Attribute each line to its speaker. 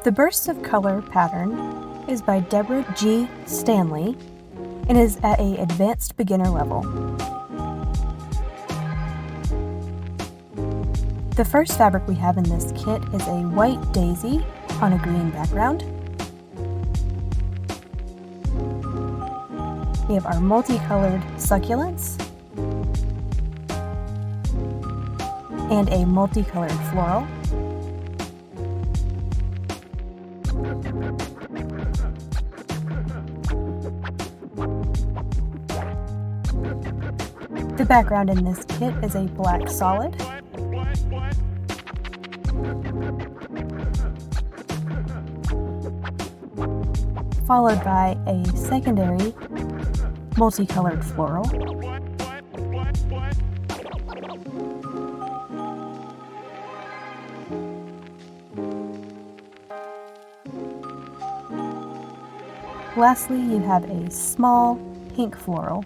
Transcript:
Speaker 1: The Bursts of Color pattern is by Deborah G. Stanley and is at an advanced beginner level. The first fabric we have in this kit is a white daisy on a green background. We have our multicolored succulents and a multicolored floral. The background in this kit is a black solid. Followed by a secondary multicolored floral. Lastly, you have a small pink floral.